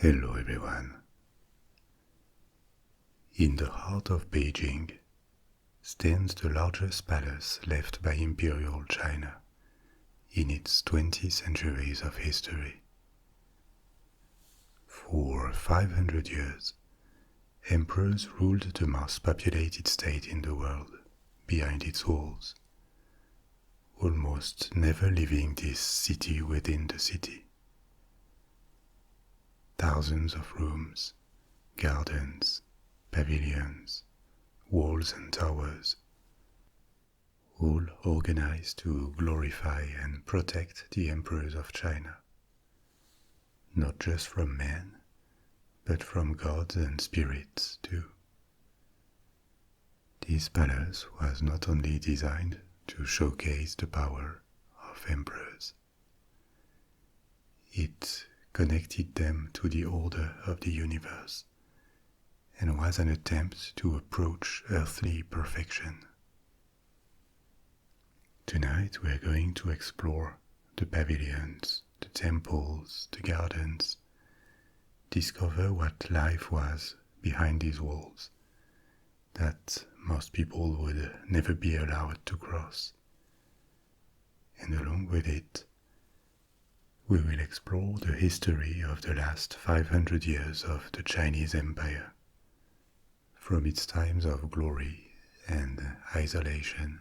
Hello everyone. In the heart of Beijing stands the largest palace left by Imperial China in its 20 centuries of history. For 500 years, emperors ruled the most populated state in the world behind its walls, almost never leaving this city within the city. Thousands of rooms, gardens, pavilions, walls and towers, all organized to glorify and protect the emperors of China, not just from men, but from gods and spirits too. This palace was not only designed to showcase the power of emperors, it connected them to the order of the universe and was an attempt to approach earthly perfection. Tonight we are going to explore the pavilions, the temples, the gardens, discover what life was behind these walls that most people would never be allowed to cross. And along with it, we will explore the history of the last 500 years of the Chinese Empire, from its times of glory and isolation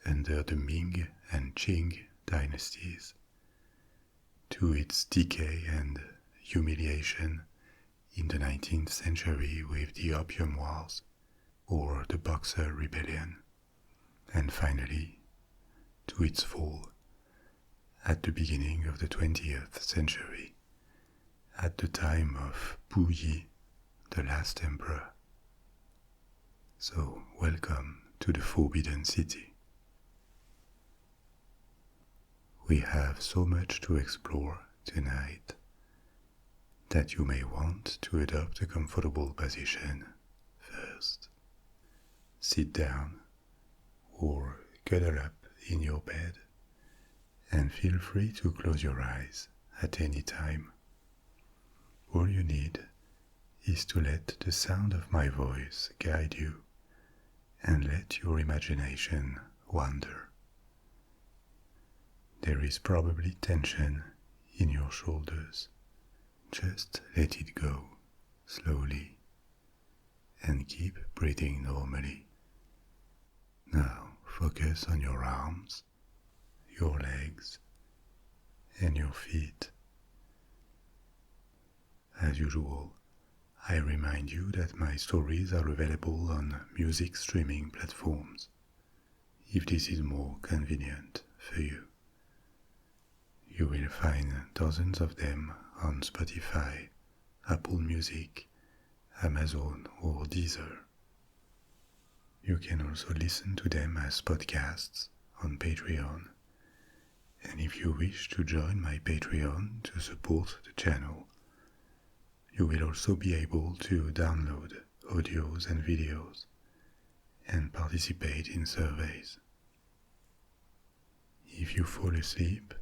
under the Ming and Qing dynasties, to its decay and humiliation in the 19th century with the Opium Wars or the Boxer Rebellion, and finally to its fall at the beginning of the 20th century, at the time of Pu Yi, the last emperor. So, welcome to the Forbidden City. We have so much to explore tonight that you may want to adopt a comfortable position first. Sit down or cuddle up in your bed and feel free to close your eyes at any time. All you need is to let the sound of my voice guide you and let your imagination wander. There is probably tension in your shoulders. Just let it go slowly and keep breathing normally. Now focus on your arms, your legs, and your feet. As usual, I remind you that my stories are available on music streaming platforms, if this is more convenient for you. You will find dozens of them on Spotify, Apple Music, Amazon or Deezer. You can also listen to them as podcasts on Patreon. And if you wish to join my Patreon to support the channel, you will also be able to download audios and videos and participate in surveys. If you fall asleep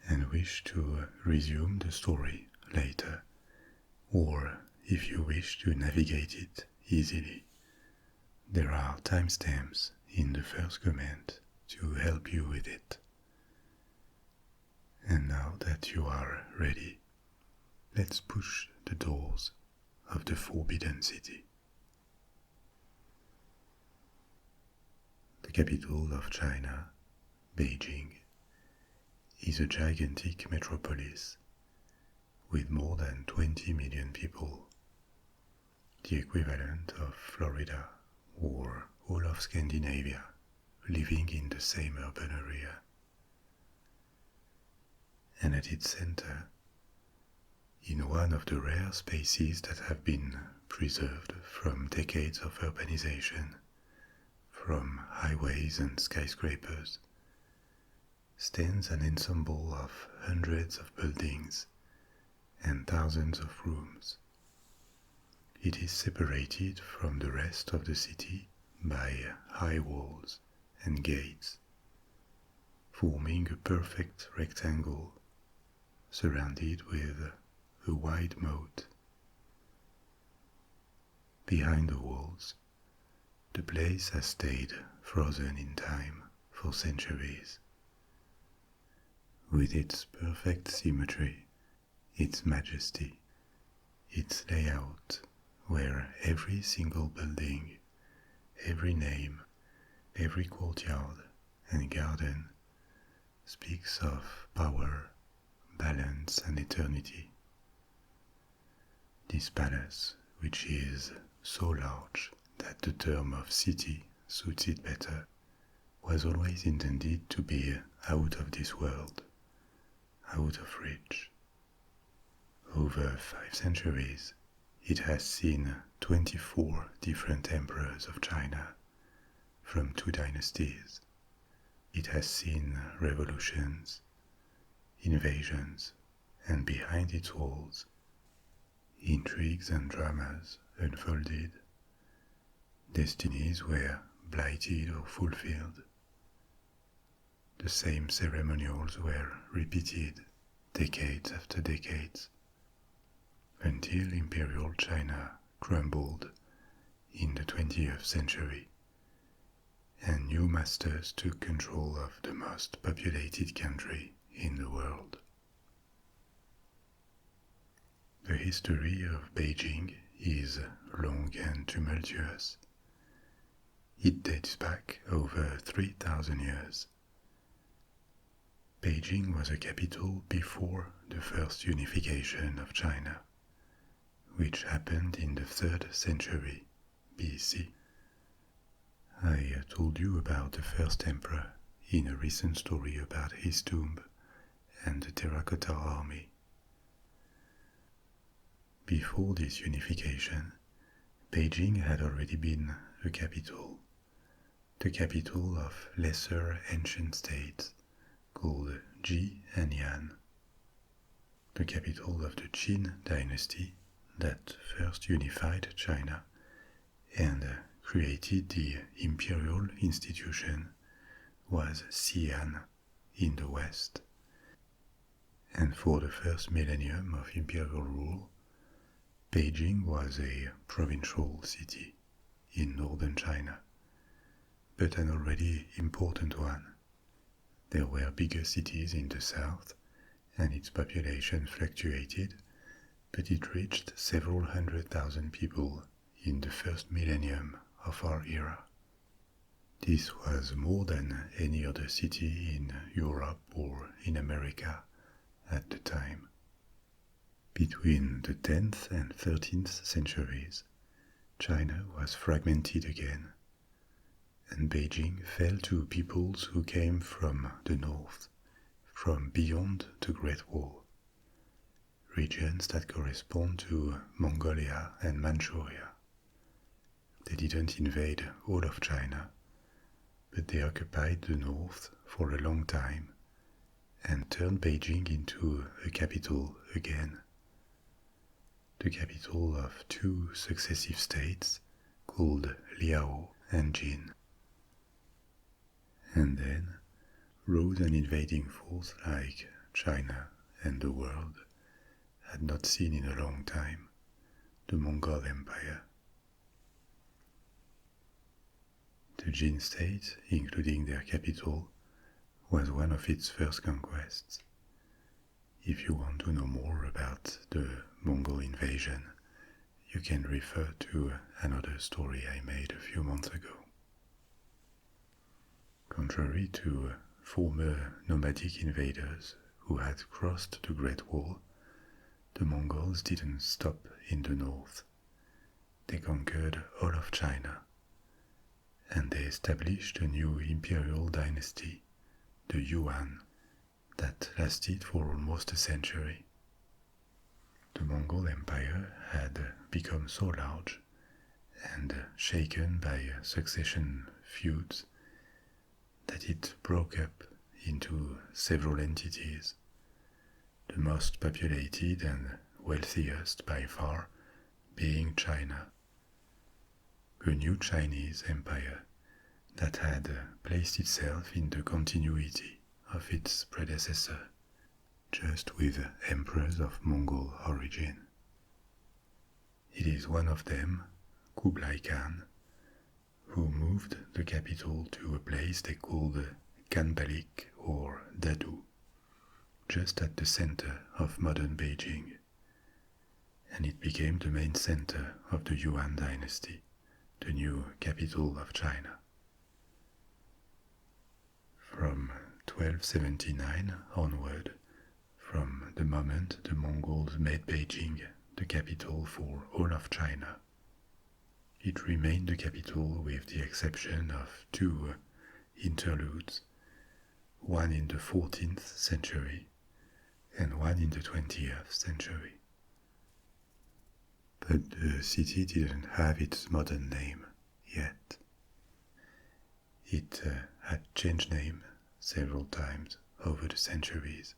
and wish to resume the story later, or if you wish to navigate it easily, there are timestamps in the first comment to help you with it. And now that you are ready, let's push the doors of the Forbidden City. The capital of China, Beijing, is a gigantic metropolis with more than 20 million people, the equivalent of Florida or all of Scandinavia living in the same urban area. And at its center, in one of the rare spaces that have been preserved from decades of urbanization, from highways and skyscrapers, stands an ensemble of hundreds of buildings and thousands of rooms. It is separated from the rest of the city by high walls and gates, forming a perfect rectangle surrounded with a wide moat. Behind the walls, the place has stayed frozen in time for centuries. With its perfect symmetry, its majesty, its layout, where every single building, every name, every courtyard and garden speaks of power, balance, and eternity. This palace, which is so large that the term of city suits it better, was always intended to be out of this world, out of reach. Over 5 centuries, it has seen 24 different emperors of China from 2 dynasties. It has seen revolutions, invasions, and behind its walls, intrigues and dramas unfolded. Destinies were blighted or fulfilled. The same ceremonials were repeated decades after decades, until Imperial China crumbled in the 20th century, and new masters took control of the most populated country in the world. The history of Beijing is long and tumultuous. It dates back over 3,000 years. Beijing was a capital before the first unification of China, which happened in the 3rd century BC. I told you about the first emperor in a recent story about his tomb and the Terracotta Army. Before this unification, Beijing had already been a capital, the capital of lesser ancient states called Ji and Yan, the capital of the Qing Dynasty that first unified China and created the imperial institution was Xi'an in the west. And for the first millennium of imperial rule, Beijing was a provincial city in northern China, but an already important one. There were bigger cities in the south, and its population fluctuated, but it reached several 100,000 people in the first millennium of our era. This was more than any other city in Europe or in America at the time. Between the 10th and 13th centuries, China was fragmented again, and Beijing fell to peoples who came from the north, from beyond the Great Wall, regions that correspond to Mongolia and Manchuria. They didn't invade all of China, but they occupied the north for a long time and turned Beijing into a capital again. The capital of 2 successive states called Liao and Jin. And then rose an invading force like China and the world had not seen in a long time, the Mongol Empire. The Jin state, including their capital, was one of its first conquests. If you want to know more about the Mongol invasion, you can refer to another story I made a few months ago. Contrary to former nomadic invaders who had crossed the Great Wall, the Mongols didn't stop in the north. They conquered all of China, and they established a new imperial dynasty, the Yuan, that lasted for almost a century. The Mongol Empire had become so large and shaken by succession feuds that it broke up into several entities, the most populated and wealthiest by far being China, a new Chinese empire that had placed itself in the continuity of its predecessor, just with emperors of Mongol origin. It is one of them, Kublai Khan, who moved the capital to a place they called Kanbalik or Dadu, just at the center of modern Beijing, and it became the main center of the Yuan Dynasty, the new capital of China. From 1279 onward, from the moment the Mongols made Beijing the capital for all of China, it remained the capital with the exception of two interludes, one in the 14th century and one in the 20th century. But the city didn't have its modern name yet. It had changed name several times over the centuries,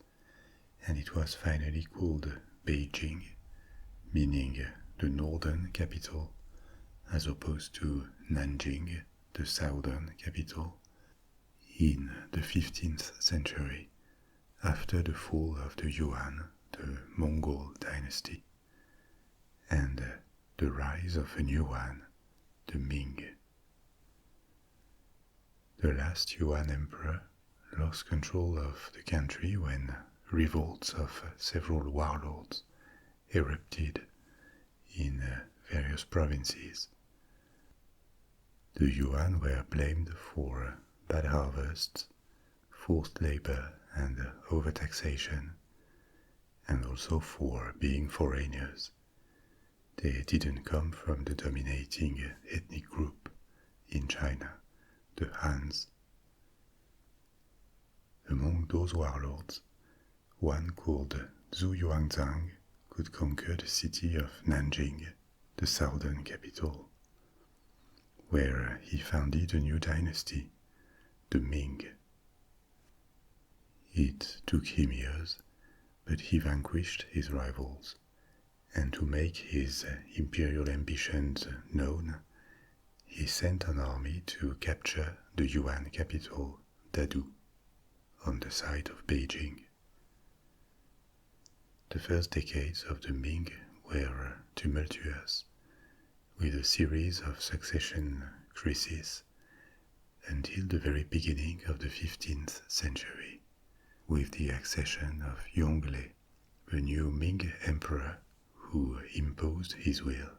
and it was finally called Beijing, meaning the northern capital, as opposed to Nanjing, the southern capital, in the 15th century, after the fall of the Yuan, the Mongol dynasty, and the rise of a new one, the Ming. The last Yuan emperor lost control of the country when revolts of several warlords erupted in various provinces. The Yuan were blamed for bad harvests, forced labor and overtaxation, and also for being foreigners. They didn't come from the dominating ethnic group in China, the Hans. Among those warlords, one called Zhu Yuanzhang could conquer the city of Nanjing, the southern capital, where he founded a new dynasty, the Ming. It took him years, but he vanquished his rivals, and to make his imperial ambitions known, he sent an army to capture the Yuan capital, Dadu, on the site of Beijing. The first decades of the Ming were tumultuous, with a series of succession crises until the very beginning of the 15th century, with the accession of Yongle, the new Ming emperor who imposed his will.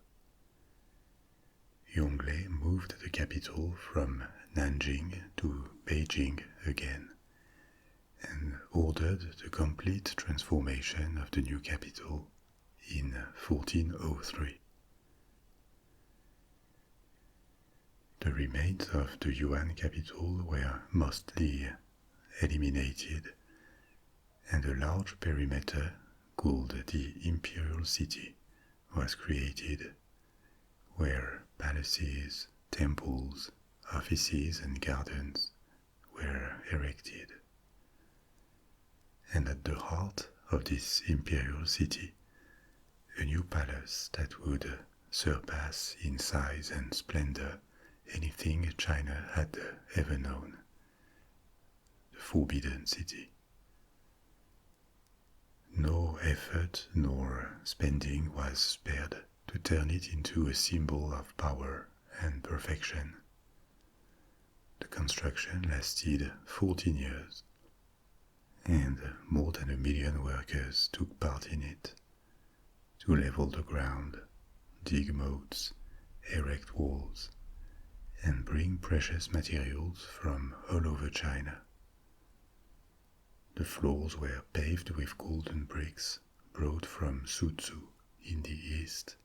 Yongle moved the capital from Nanjing to Beijing again, and ordered the complete transformation of the new capital in 1403. The remains of the Yuan capital were mostly eliminated, and a large perimeter called the Imperial City was created, where palaces, temples, offices and gardens were erected. And at the heart of this imperial city, a new palace that would surpass in size and splendor anything China had ever known, the Forbidden City. No effort nor spending was spared to turn it into a symbol of power and perfection. The construction lasted 14 years, and more than 1 million workers took part in it, to level the ground, dig moats, erect walls, and bring precious materials from all over China. The floors were paved with golden bricks brought from Suzhou in the east.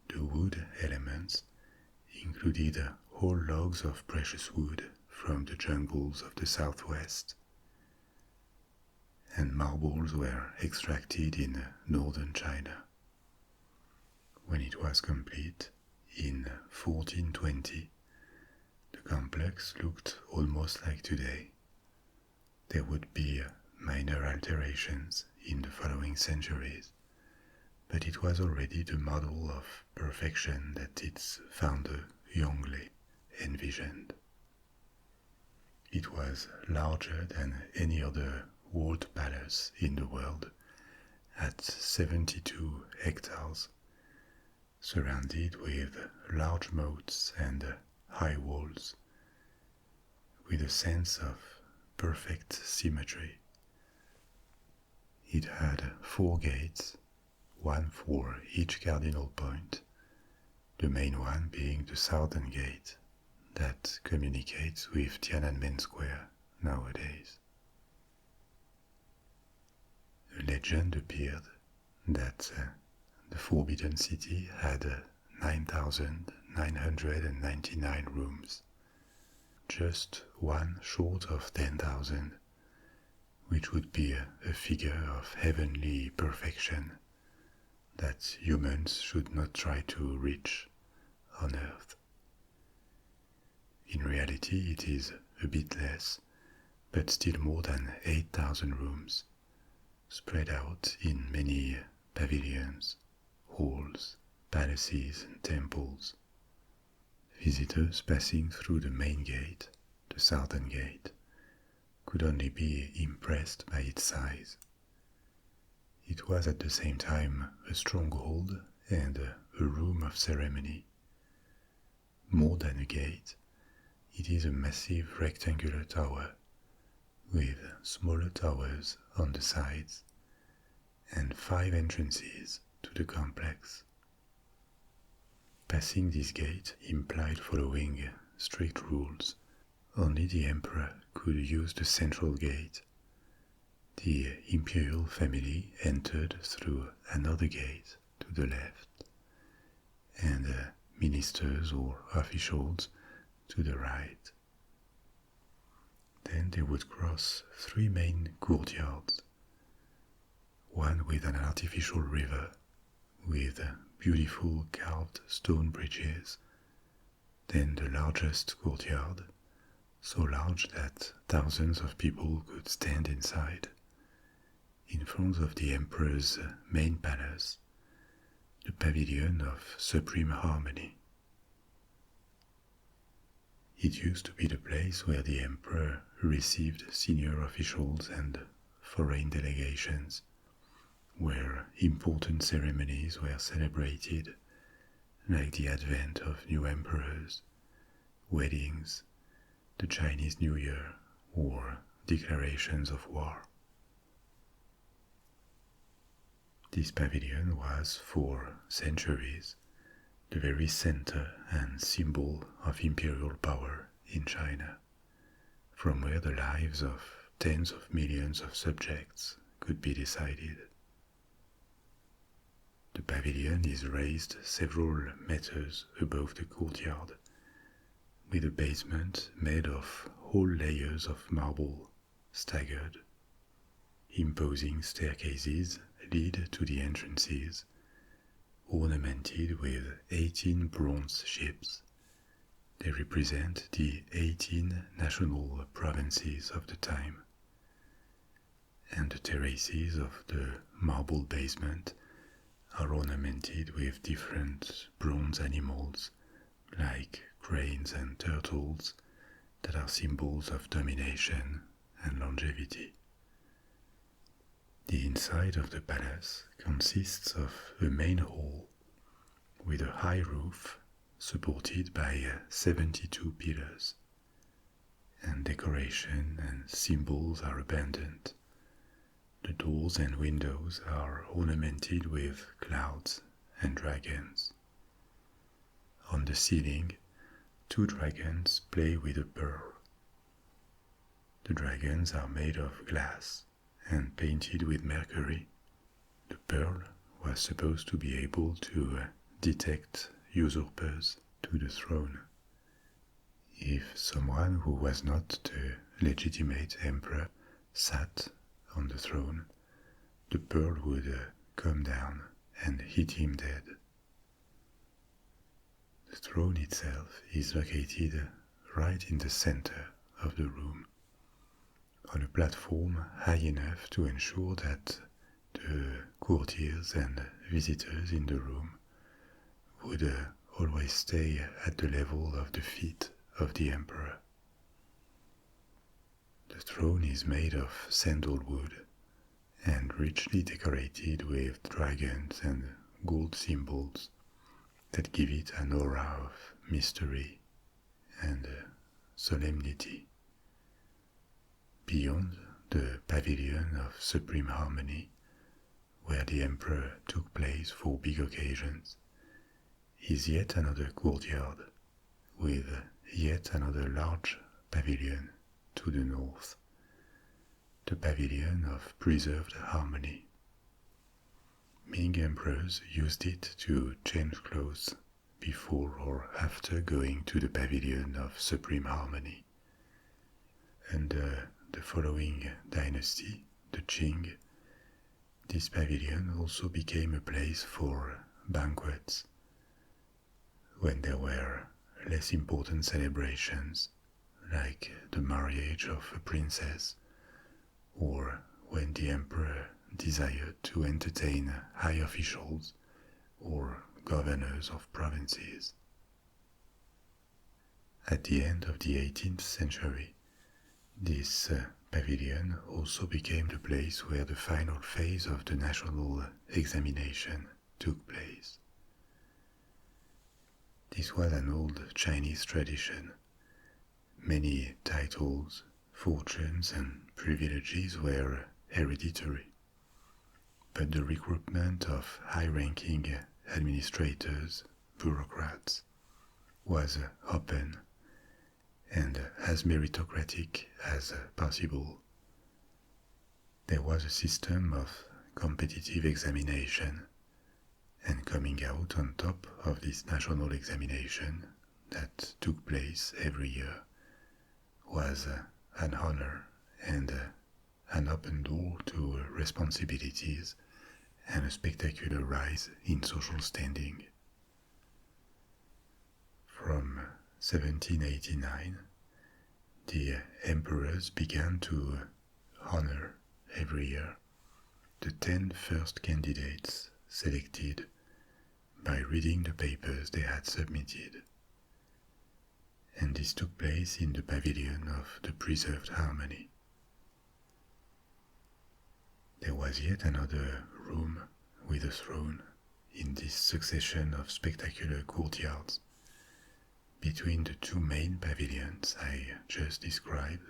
The wood elements included whole logs of precious wood from the jungles of the southwest, and marbles were extracted in northern China. When it was complete, in 1420, the complex looked almost like today. There would be minor alterations in the following centuries, but it was already the model of perfection that its founder, Yongle, envisioned. It was larger than any other walled palace in the world at 72 hectares, surrounded with large moats and high walls, with a sense of perfect symmetry. It had 4 gates, one for each cardinal point, the main one being the southern gate that communicates with Tiananmen Square nowadays. A legend appeared that the Forbidden City had 9,999 rooms, just one short of 10,000, which would be a figure of heavenly perfection that humans should not try to reach on Earth. In reality, it is a bit less, but still more than 8,000 rooms, spread out in many pavilions, halls, palaces, and temples. Visitors passing through the main gate, the southern gate, could only be impressed by its size. It was at the same time a stronghold and a room of ceremony. More than a gate, it is a massive rectangular tower with smaller towers on the sides and 5 entrances to the complex. Passing this gate implied following strict rules. Only the emperor could use the central gate. The imperial family entered through another gate to the left, and ministers or officials to the right. Then they would cross 3 main courtyards, one with an artificial river, with beautiful carved stone bridges, then the largest courtyard, so large that thousands of people could stand inside, in front of the emperor's main palace, the Pavilion of Supreme Harmony. It used to be the place where the emperor received senior officials and foreign delegations, where important ceremonies were celebrated, like the advent of new emperors, weddings, the Chinese New Year, or declarations of war. This pavilion was, for centuries, the very center and symbol of imperial power in China, from where the lives of tens of millions of subjects could be decided. The pavilion is raised several meters above the courtyard, with a basement made of whole layers of marble staggered. Imposing staircases lead to the entrances, ornamented with 18 bronze ships. They represent the 18 national provinces of the time. And the terraces of the marble basement are ornamented with different bronze animals, like cranes and turtles, that are symbols of domination and longevity. The inside of the palace consists of a main hall with a high roof supported by 72 pillars, and decoration and symbols are abundant. The doors and windows are ornamented with clouds and dragons. On the ceiling, 2 dragons play with a pearl. The dragons are made of glass and painted with mercury. The pearl was supposed to be able to detect usurpers to the throne. If someone who was not the legitimate emperor sat on the throne, the pearl would come down and hit him dead. The throne itself is located right in the center of the room, on a platform high enough to ensure that the courtiers and visitors in the room would always stay at the level of the feet of the emperor. The The throne is made of sandalwood and richly decorated with dragons and gold symbols that give it an aura of mystery and solemnity. Beyond the Pavilion of Supreme Harmony, where the emperor took place for big occasions, is yet another courtyard with yet another large pavilion to the north, the Pavilion of Preserved Harmony. Ming emperors used it to change clothes before or after going to the Pavilion of Supreme Harmony. Under the following dynasty, the Qing, this pavilion also became a place for banquets when there were less important celebrations like the marriage of a princess, or when the emperor desired to entertain high officials or governors of provinces. At the end of the 18th century, this pavilion also became the place where the final phase of the national examination took place. This was an old Chinese tradition. Many titles, fortunes, and privileges were hereditary, but the recruitment of high-ranking administrators, bureaucrats, was open and as meritocratic as possible. There was a system of competitive examination, and coming out on top of this national examination that took place every year was an honor and an open door to responsibilities and a spectacular rise in social standing. From 1789, the emperors began to honor every year the 10 first candidates selected by reading the papers they had submitted. And this took place in the Pavilion of the Preserved Harmony. There was yet another room with a throne in this succession of spectacular courtyards between the two main pavilions I just described,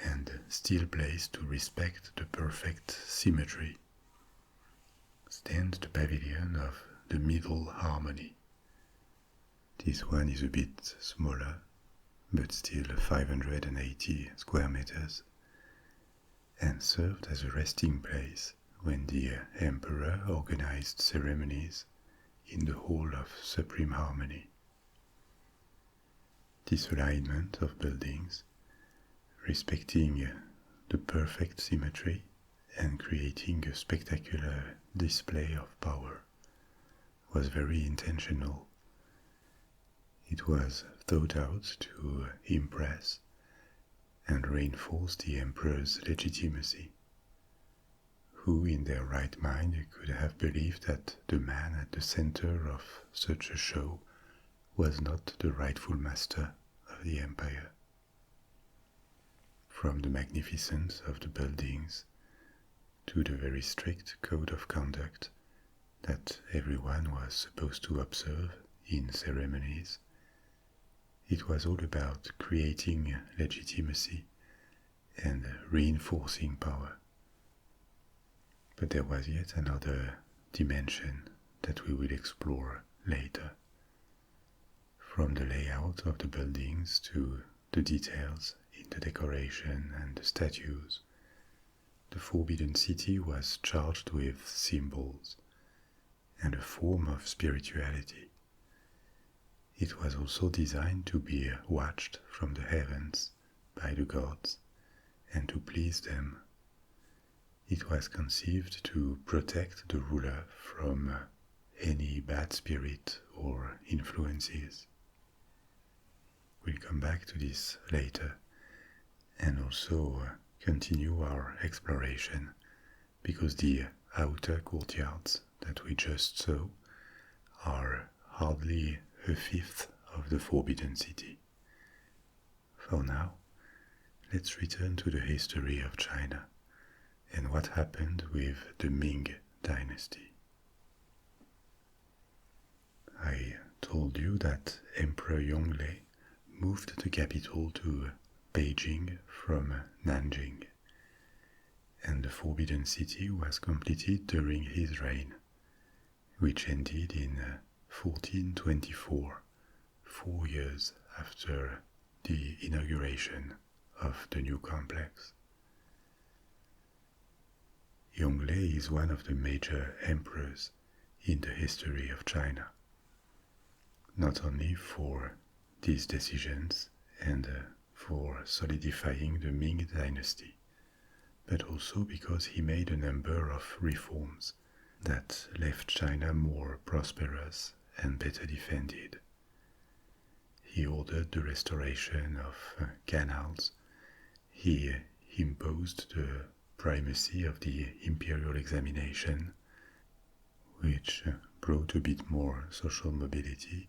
and still placed to respect the perfect symmetry, stands the Pavilion of the Middle Harmony. This one is a bit smaller, but still 580 square meters, and served as a resting place when the emperor organized ceremonies in the Hall of Supreme Harmony. This alignment of buildings, respecting the perfect symmetry and creating a spectacular display of power, was very intentional. It was thought out to impress and reinforce the emperor's legitimacy. Who in their right mind could have believed that the man at the center of such a show was not the rightful master of the empire? From the magnificence of the buildings to the very strict code of conduct that everyone was supposed to observe in ceremonies, it was all about creating legitimacy and reinforcing power. But there was yet another dimension that we will explore later. From the layout of the buildings to the details in the decoration and the statues, the Forbidden City was charged with symbols and a form of spirituality. It was also designed to be watched from the heavens by the gods and to please them. It was conceived to protect the ruler from any bad spirit or influences. We'll come back to this later and also continue our exploration, because the outer courtyards that we just saw are hardly a fifth of the Forbidden City. For now, let's return to the history of China and what happened with the Ming Dynasty. I told you that Emperor Yongle moved the capital to Beijing from Nanjing, and the Forbidden City was completed during his reign, which ended in 1424, 4 years after the inauguration of the new complex. Yongle is one of the major emperors in the history of China, not only for these decisions and for solidifying the Ming Dynasty, but also because he made a number of reforms that left China more prosperous and better defended. He ordered the restoration of canals. He imposed the primacy of the imperial examination, which brought a bit more social mobility,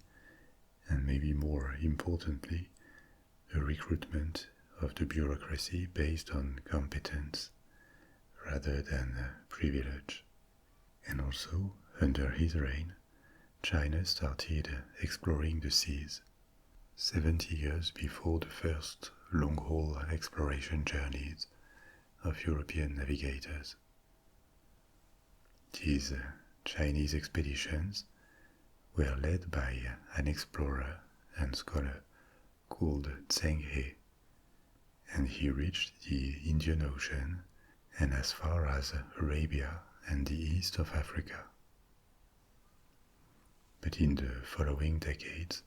and maybe more importantly, the recruitment of the bureaucracy based on competence rather than privilege. And also, under his reign, China started exploring the seas, 70 years before the first long-haul exploration journeys of European navigators. These Chinese expeditions were led by an explorer and scholar called Zheng He, and he reached the Indian Ocean and as far as Arabia and the east of Africa. But in the following decades,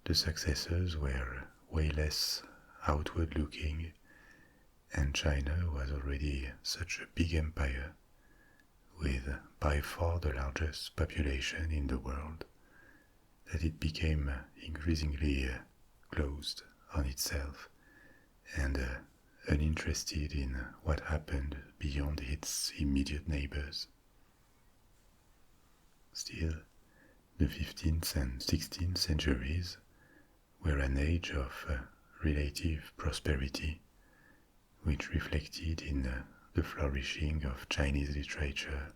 the successors were way less outward-looking, and China was already such a big empire, with by far the largest population in the world, that it became increasingly closed on itself and uninterested in what happened beyond its immediate neighbors. Still, the 15th and 16th centuries were an age of relative prosperity, which reflected in the flourishing of Chinese literature,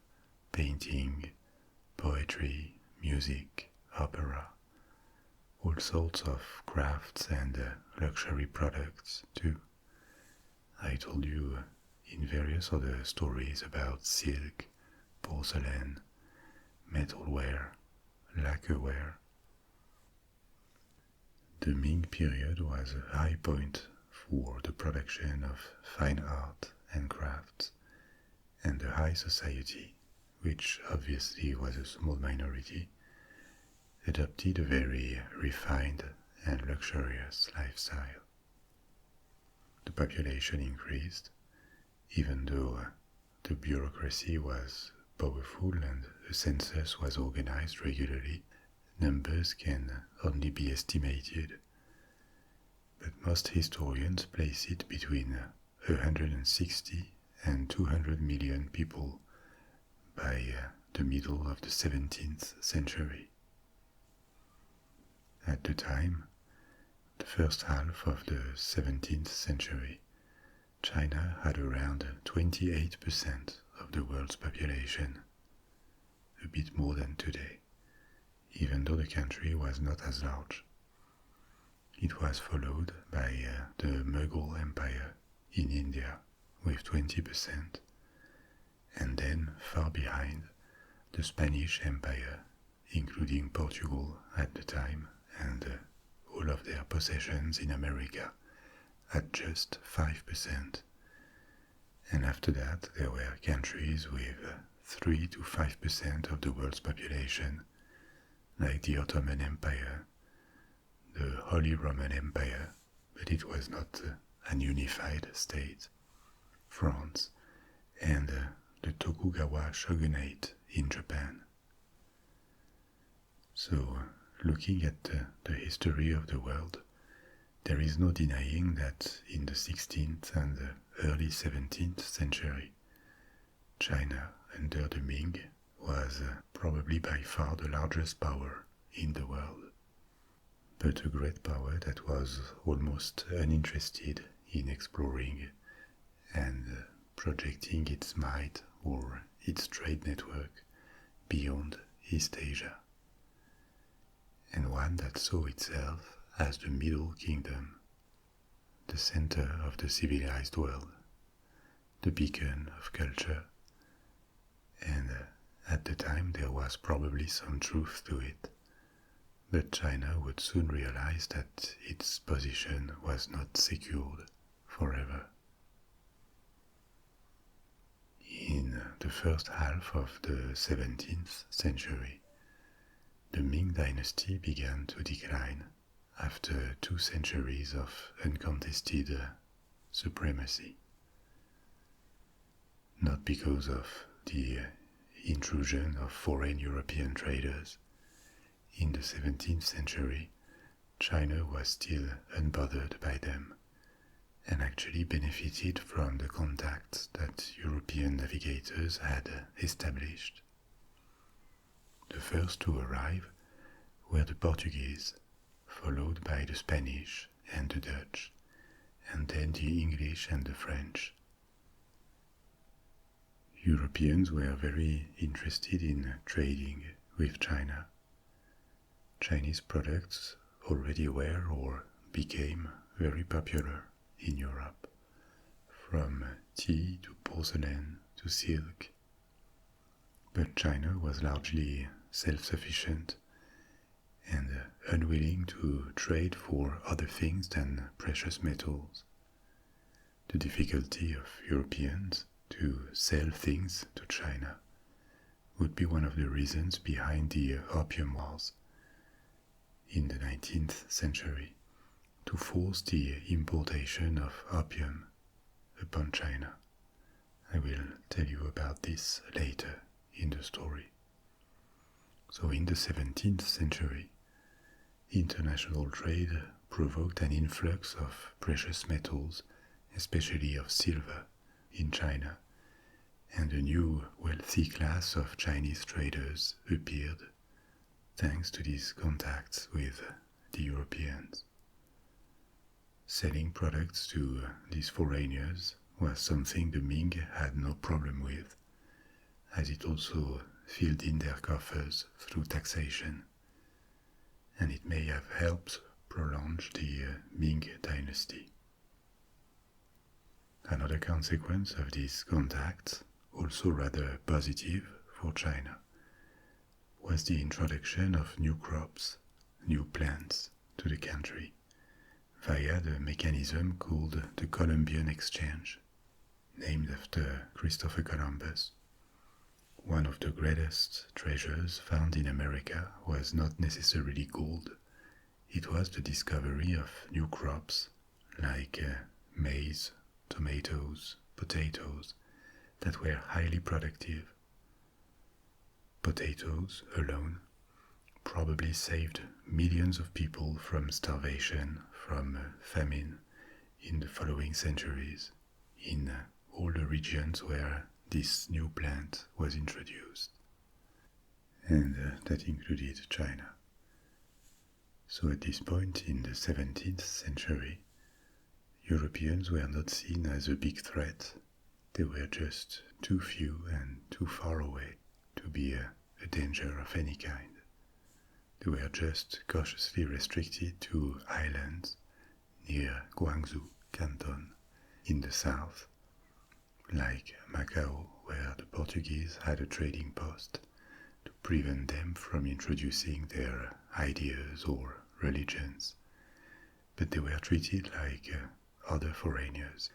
painting, poetry, music, opera, all sorts of crafts and luxury products too. I told you in various other stories about silk, porcelain, metalware, lacquerware. The Ming period was a high point for the production of fine art and crafts, and the high society, which obviously was a small minority, adopted a very refined and luxurious lifestyle. The population increased, even though the bureaucracy was powerful and a census was organized regularly. Numbers can only be estimated, but most historians place it between 160 and 200 million people by the middle of the 17th century. At the time, the first half of the 17th century, China had around 28% of the world's population, a bit more than today, even though the country was not as large. It was followed by the Mughal Empire in India with 20%, and then far behind the Spanish Empire, including Portugal at the time and all of their possessions in America at just 5%. And after that there were countries with 3 to 5% of the world's population, like the Ottoman Empire, the Holy Roman Empire, but it was not an unified state, France, and the Tokugawa shogunate in Japan. So, looking at the history of the world, there is no denying that in the 16th and the early 17th century, China under the Ming was probably by far the largest power in the world, but a great power that was almost uninterested in exploring and projecting its might or its trade network beyond East Asia, and one that saw itself as the Middle Kingdom, the center of the civilized world, the beacon of culture, and at the time there was probably some truth to it, but China would soon realize that its position was not secured forever. In the first half of the 17th century, the Ming Dynasty began to decline after 2 centuries of uncontested supremacy. Not because of the intrusion of foreign European traders. In the 17th century, China was still unbothered by them, and actually benefited from the contacts that European navigators had established. The first to arrive were the Portuguese, followed by the Spanish and the Dutch, and then the English and the French. Europeans were very interested in trading with China. Chinese products already were or became very popular in Europe, from tea to porcelain to silk. But China was largely self-sufficient and unwilling to trade for other things than precious metals. The difficulty of Europeans to sell things to China would be one of the reasons behind the Opium Wars in the 19th century, to force the importation of opium upon China. I will tell you about this later in the story. So in the 17th century, international trade provoked an influx of precious metals, especially of silver, in China, and a new wealthy class of Chinese traders appeared thanks to these contacts with the Europeans. Selling products to these foreigners was something the Ming had no problem with, as it also filled in their coffers through taxation, and it may have helped prolong the Ming Dynasty. Another consequence of these contacts, also rather positive for China, was the introduction of new crops, new plants to the country, via the mechanism called the Columbian Exchange, named after Christopher Columbus. One of the greatest treasures found in America was not necessarily gold. It was the discovery of new crops like maize, tomatoes, potatoes, that were highly productive. Potatoes alone probably saved millions of people from starvation, from famine in the following centuries, in all the regions where this new plant was introduced. And that included China. So at this point in the 17th century, Europeans were not seen as a big threat. They were just too few and too far away to be a danger of any kind. They were just cautiously restricted to islands near Guangzhou, Canton, in the south, like Macau, where the Portuguese had a trading post to prevent them from introducing their ideas or religions. But they were treated like other foreigners.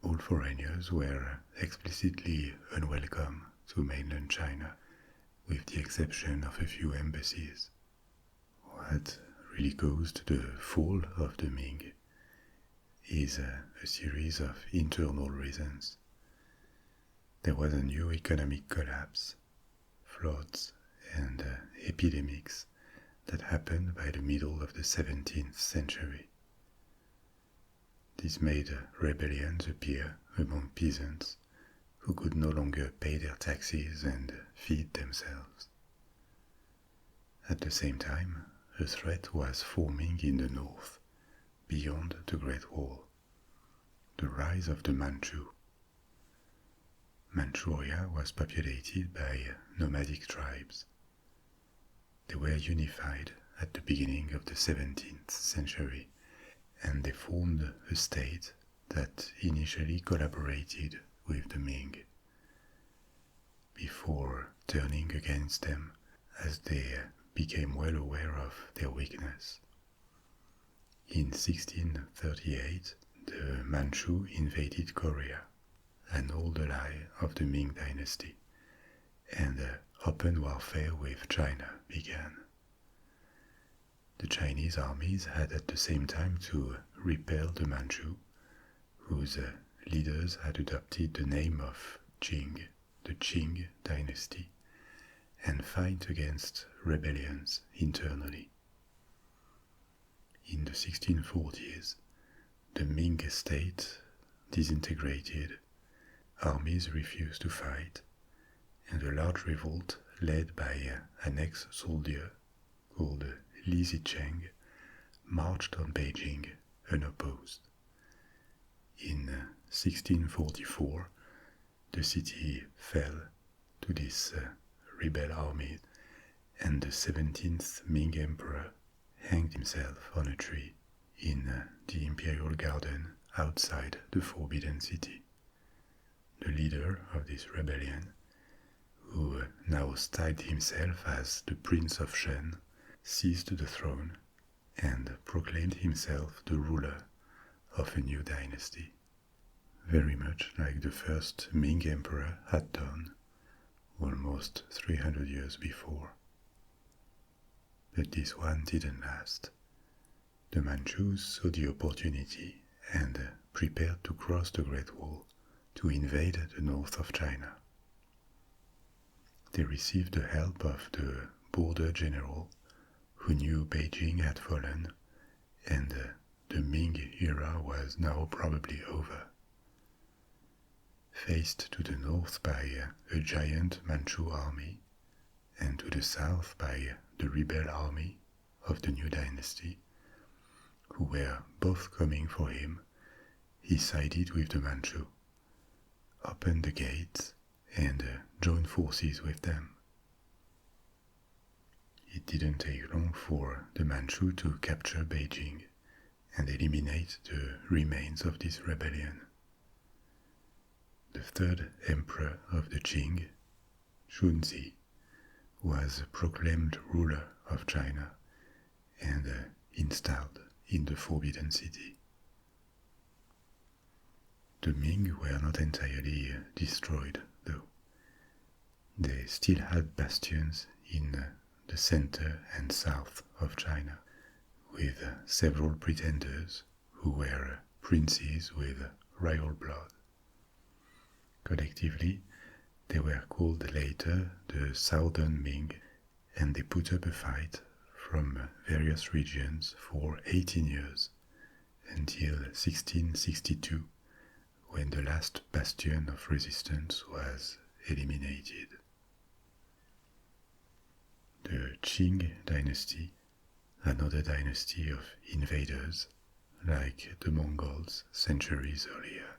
All foreigners were explicitly unwelcome to mainland China, with the exception of a few embassies. What really caused the fall of the Ming is a series of internal reasons. There was a new economic collapse, floods and epidemics that happened by the middle of the 17th century. This made rebellions appear among peasants who could no longer pay their taxes and feed themselves. At the same time, a threat was forming in the north, beyond the Great Wall. the rise of the Manchu. Manchuria was populated by nomadic tribes. They were unified at the beginning of the 17th century, and they formed a state that initially collaborated with the Ming, before turning against them as they became well aware of their weakness. In 1638, the Manchu invaded Korea, an old ally of the Ming Dynasty, and open warfare with China began. The Chinese armies had at the same time to repel the Manchu, whose leaders had adopted the name of Qing, the Qing Dynasty, and fight against rebellions internally. In the 1640s, the Ming state disintegrated, armies refused to fight, and a large revolt led by an ex-soldier called Li Zicheng marched on Beijing unopposed. In 1644, the city fell to this rebel army, and the 17th Ming Emperor hanged himself on a tree in the Imperial Garden outside the Forbidden City. The leader of this rebellion, who now styled himself as the Prince of Shen, seized the throne and proclaimed himself the ruler of a new dynasty, very much like the first Ming Emperor had done almost 300 years before. But this one didn't last. The Manchus saw the opportunity and prepared to cross the Great Wall to invade the north of China. They received the help of the border general who knew Beijing had fallen and the Ming era was now probably over. Faced to the north by a giant Manchu army and to the south by the rebel army of the new dynasty, who were both coming for him, he sided with the Manchu, opened the gates, and joined forces with them. It didn't take long for the Manchu to capture Beijing and eliminate the remains of this rebellion. The third emperor of the Qing, Shunzi, was proclaimed ruler of China and installed in the Forbidden City. The Ming were not entirely destroyed, though. They still had bastions in the center and south of China, with several pretenders who were princes with royal blood. Collectively, they were called later the Southern Ming, and they put up a fight from various regions for 18 years, until 1662, when the last bastion of resistance was eliminated. The Qing Dynasty, another dynasty of invaders, like the Mongols centuries earlier,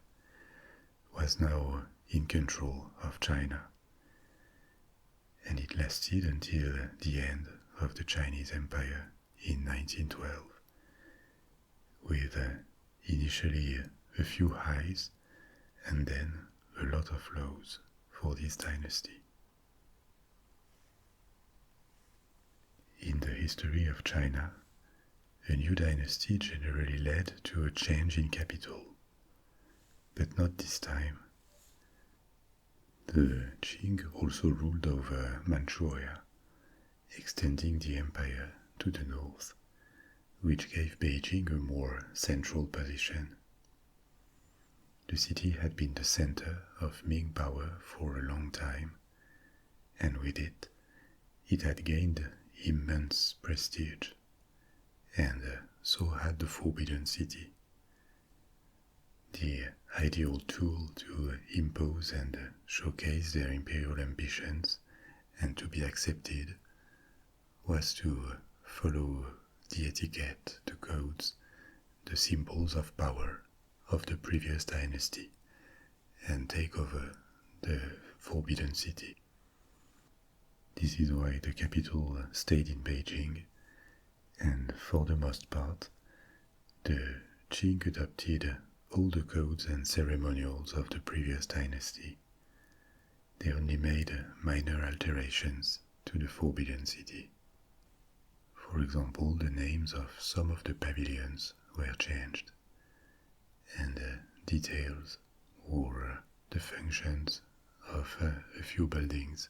was now in control of China, and it lasted until the end of the Chinese Empire in 1912, with initially a few highs and then a lot of lows for this dynasty. In the history of China, a new dynasty generally led to a change in capital, but not this time. The Qing also ruled over Manchuria, extending the empire to the north, which gave Beijing a more central position. The city had been the center of Ming power for a long time, and with it, it had gained immense prestige, and so had the Forbidden City. The ideal tool to impose and showcase their imperial ambitions and to be accepted was to follow the etiquette, the codes, the symbols of power of the previous dynasty and take over the Forbidden City. This is why the capital stayed in Beijing, and for the most part, the Qing adopted all the codes and ceremonials of the previous dynasty. They only made minor alterations to the Forbidden City. For example, the names of some of the pavilions were changed, and details or the functions of a few buildings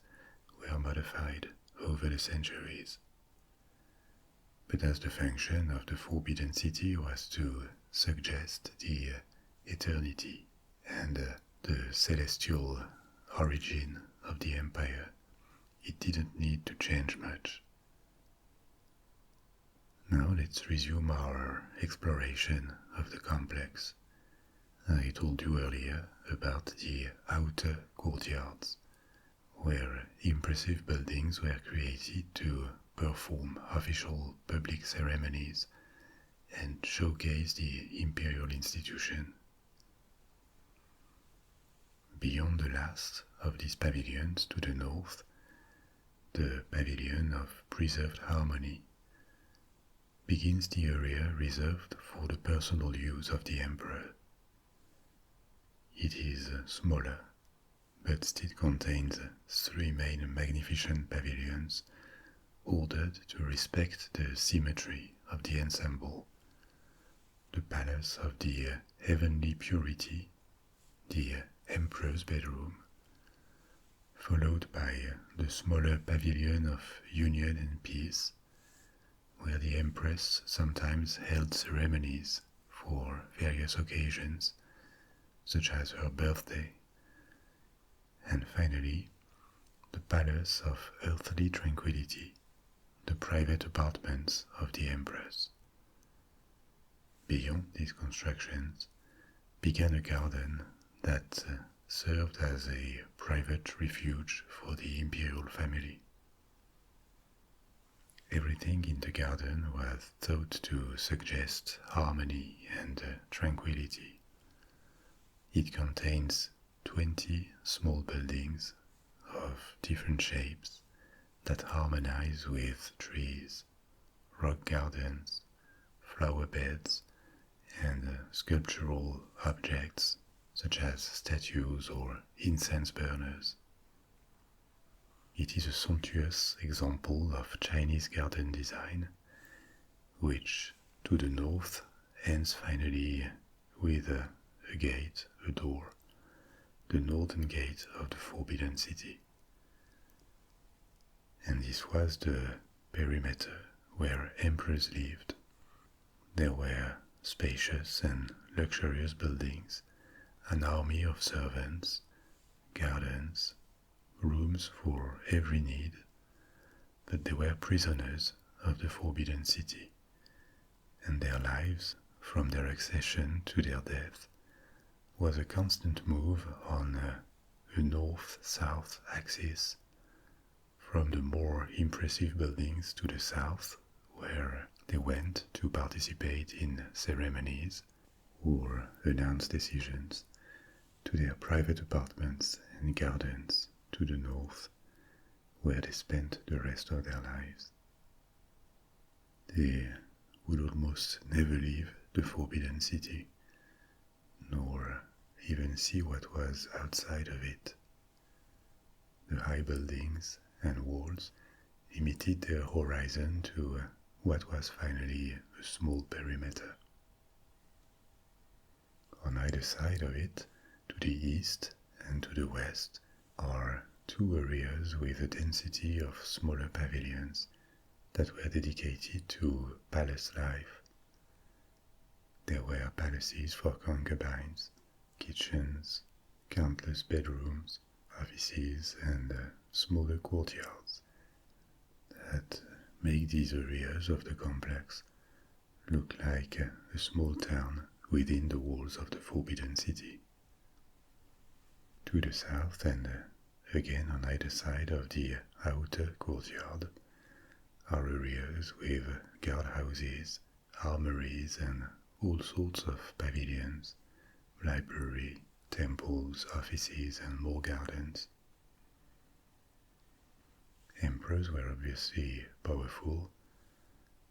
were modified over the centuries. But as the function of the Forbidden City was to suggest the eternity and the celestial origin of the empire, it didn't need to change much. Now let's resume our exploration of the complex. I told you earlier about the outer courtyards, where impressive buildings were created to perform official public ceremonies and showcase the imperial institution. Beyond the last of these pavilions to the north, the Pavilion of Preserved Harmony begins the area reserved for the personal use of the emperor. It is smaller, but still contains 3 main magnificent pavilions ordered to respect the symmetry of the ensemble. The Palace of the Heavenly Purity, the Emperor's Bedroom, followed by the smaller Pavilion of Union and Peace, where the Empress sometimes held ceremonies for various occasions, such as her birthday, and finally, the Palace of Earthly Tranquility, the private apartments of the Empress. Beyond these constructions began a garden that served as a private refuge for the imperial family. Everything in the garden was thought to suggest harmony and tranquility. It contains 20 small buildings of different shapes that harmonize with trees, rock gardens, flower beds, and sculptural objects such as statues or incense burners. It is a sumptuous example of Chinese garden design, which to the north ends finally with a gate, a door, the northern gate of the Forbidden City. And this was the perimeter where emperors lived. There were spacious and luxurious buildings, an army of servants, gardens, rooms for every need, but they were prisoners of the Forbidden City, and their lives, from their accession to their death, was a constant move on a north-south axis, from the more impressive buildings to the south, where they went to participate in ceremonies or announce decisions, to their private apartments and gardens to the north, where they spent the rest of their lives. They would almost never leave the Forbidden City, nor even see what was outside of it. The high buildings and walls limited their horizon to what was finally a small perimeter. On either side of it, to the east and to the west, are 2 areas with a density of smaller pavilions that were dedicated to palace life. There were palaces for concubines, kitchens, countless bedrooms, offices, and smaller courtyards that make these areas of the complex look like a small town within the walls of the Forbidden City. To the south and again on either side of the outer courtyard are areas with guardhouses, armories, and all sorts of pavilions library, temples, offices, and more gardens. Emperors were obviously powerful,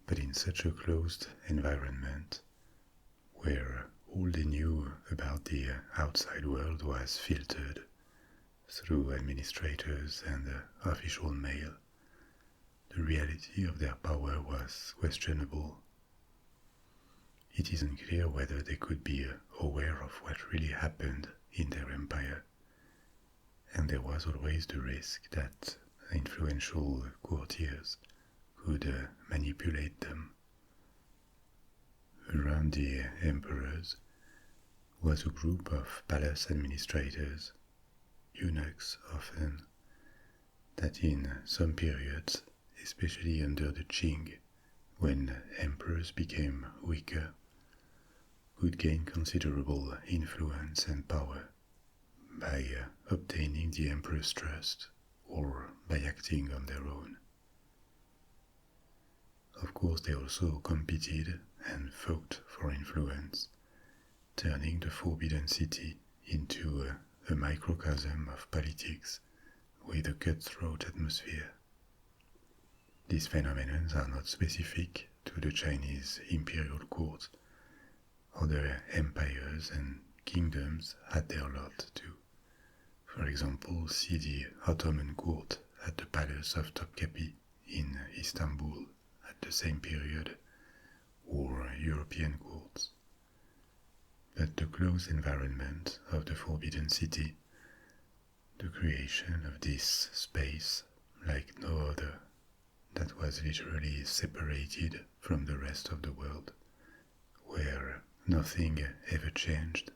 but in such a closed environment where all they knew about the outside world was filtered through administrators and official mail, the reality of their power was questionable. It isn't clear whether they could be aware of what really happened in their empire, and there was always the risk that influential courtiers could manipulate them. Around the emperors was a group of palace administrators, eunuchs often, that in some periods, especially under the Qing, when emperors became weaker, could gain considerable influence and power by obtaining the emperor's trust or by acting on their own. Of course, they also competed and fought for influence, turning the Forbidden City into a microcosm of politics with a cutthroat atmosphere. These phenomena are not specific to the Chinese imperial court. Other empires and kingdoms had their lot too. For example, see the Ottoman court at the Palace of Topkapi in Istanbul at the same period, or European courts. But the close environment of the Forbidden City, the creation of this space like no other, that was literally separated from the rest of the world, where nothing ever changed,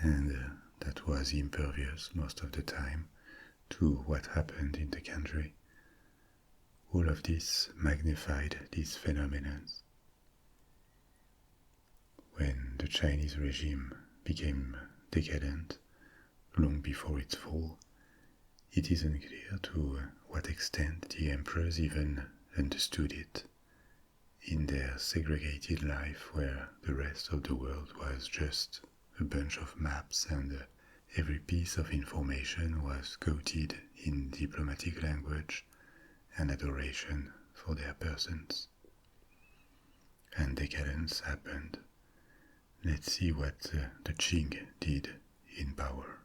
and that was impervious most of the time to what happened in the country. All of this magnified these phenomena. When the Chinese regime became decadent long before its fall, it isn't clear to what extent the emperors even understood it. In their segregated life where the rest of the world was just a bunch of maps and every piece of information was coated in diplomatic language and adoration for their persons. And decadence happened. Let's see what the Qing did in power.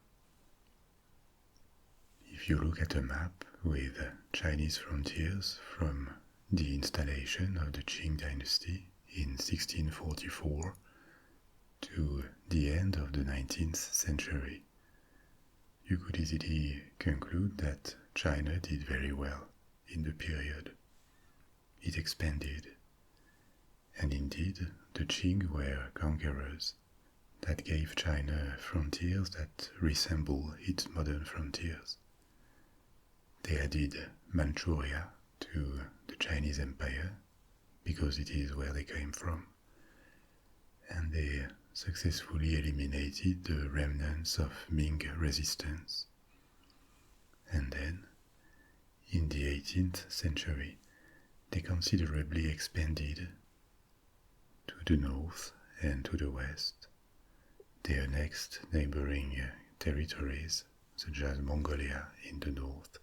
If you look at a map with Chinese frontiers from the installation of the Qing Dynasty in 1644 to the end of the 19th century, you could easily conclude that China did very well in the period. It expanded, and indeed the Qing were conquerors that gave China frontiers that resemble its modern frontiers. They added Manchuria to the Chinese Empire because it is where they came from, and they successfully eliminated the remnants of Ming resistance. And then, in the 18th century, they considerably expanded to the north and to the west. They annexed neighboring territories such as Mongolia in the north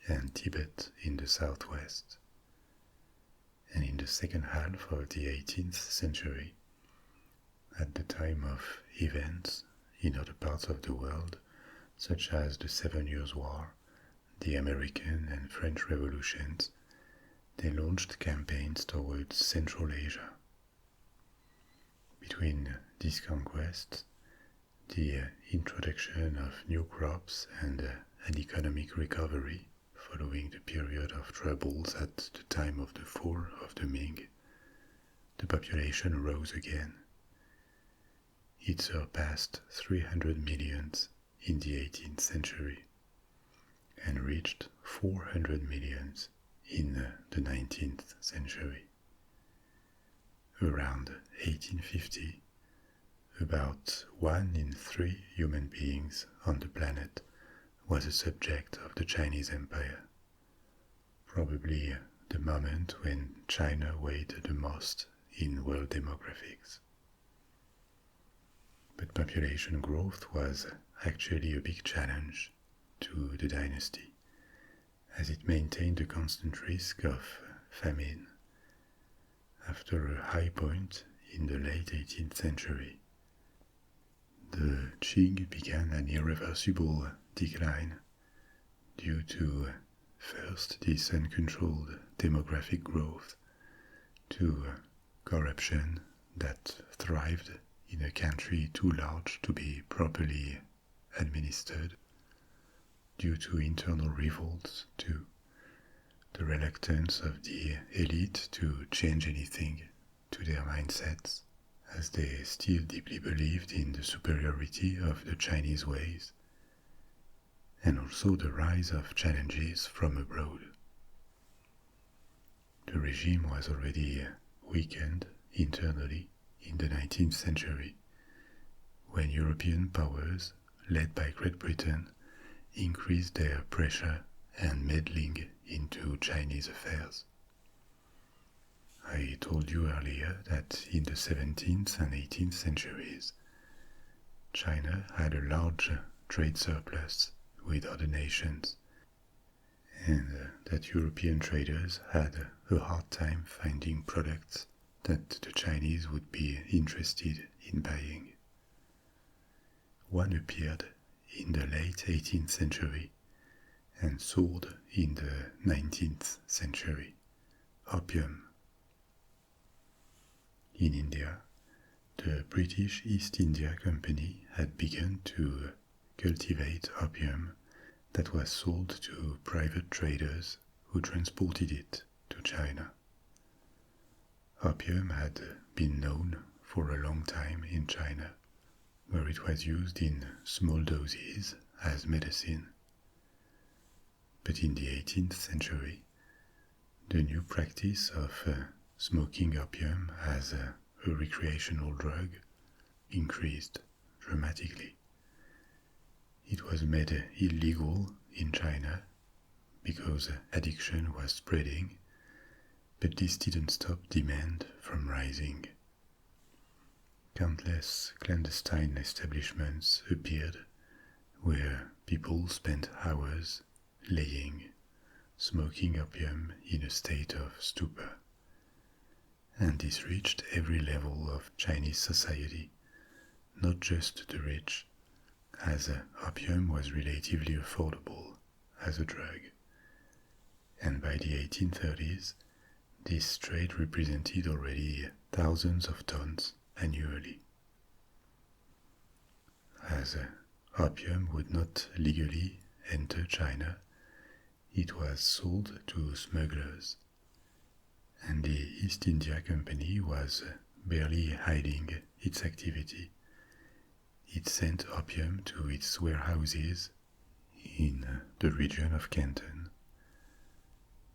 and Tibet in the southwest. And in the second half of the 18th century, at the time of events in other parts of the world, such as the 7 Years' War, the American and French revolutions, they launched campaigns towards Central Asia. Between these conquests, the introduction of new crops and an economic recovery following the period of troubles at the time of the fall of the Ming, the population rose again. It surpassed 300 million in the 18th century and reached 400 million in the 19th century. Around 1850, about 1 in 3 human beings on the planet was a subject of the Chinese Empire, probably the moment when China weighed the most in world demographics. But population growth was actually a big challenge to the dynasty, as it maintained a constant risk of famine. After a high point in the late 18th century, the Qing began an irreversible decline due to first this uncontrolled demographic growth, to corruption that thrived in a country too large to be properly administered, due to internal revolts, to the reluctance of the elite to change anything to their mindsets, as they still deeply believed in the superiority of the Chinese ways, and also the rise of challenges from abroad. The regime was already weakened internally in the 19th century, when European powers, led by Great Britain, increased their pressure and meddling into Chinese affairs. I told you earlier that in the 17th and 18th centuries, China had a large trade surplus with other nations, and that European traders had a hard time finding products that the Chinese would be interested in buying. One appeared in the late 18th century and sold in the 19th century: opium. In India, the British East India Company had begun to cultivate opium that was sold to private traders who transported it to China. Opium had been known for a long time in China, where it was used in small doses as medicine. But in the 18th century, the new practice of smoking opium as a recreational drug increased dramatically. It was made illegal in China because addiction was spreading, but this didn't stop demand from rising. Countless clandestine establishments appeared where people spent hours laying, smoking opium in a state of stupor. And this reached every level of Chinese society, not just the rich, as opium was relatively affordable as a drug. And by the 1830s, this trade represented already thousands of tons annually. As opium would not legally enter China, it was sold to smugglers, and the East India Company was barely hiding its activity. It sent opium to its warehouses in the region of Canton.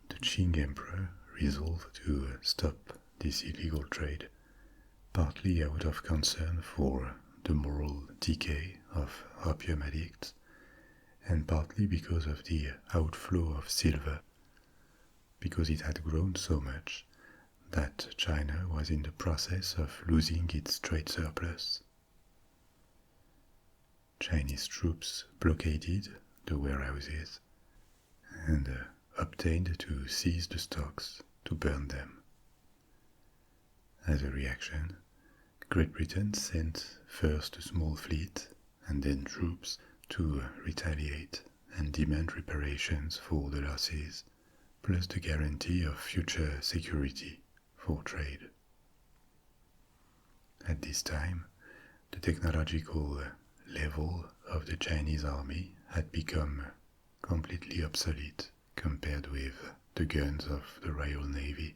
The Qing Emperor resolved to stop this illegal trade, partly out of concern for the moral decay of opium addicts, and partly because of the outflow of silver, because it had grown so much that China was in the process of losing its trade surplus. Chinese troops blockaded the warehouses and obtained to seize the stocks to burn them. As a reaction, Great Britain sent first a small fleet and then troops to retaliate and demand reparations for the losses, plus the guarantee of future security for trade. At this time, the technological level of the Chinese army had become completely obsolete compared with the guns of the Royal Navy,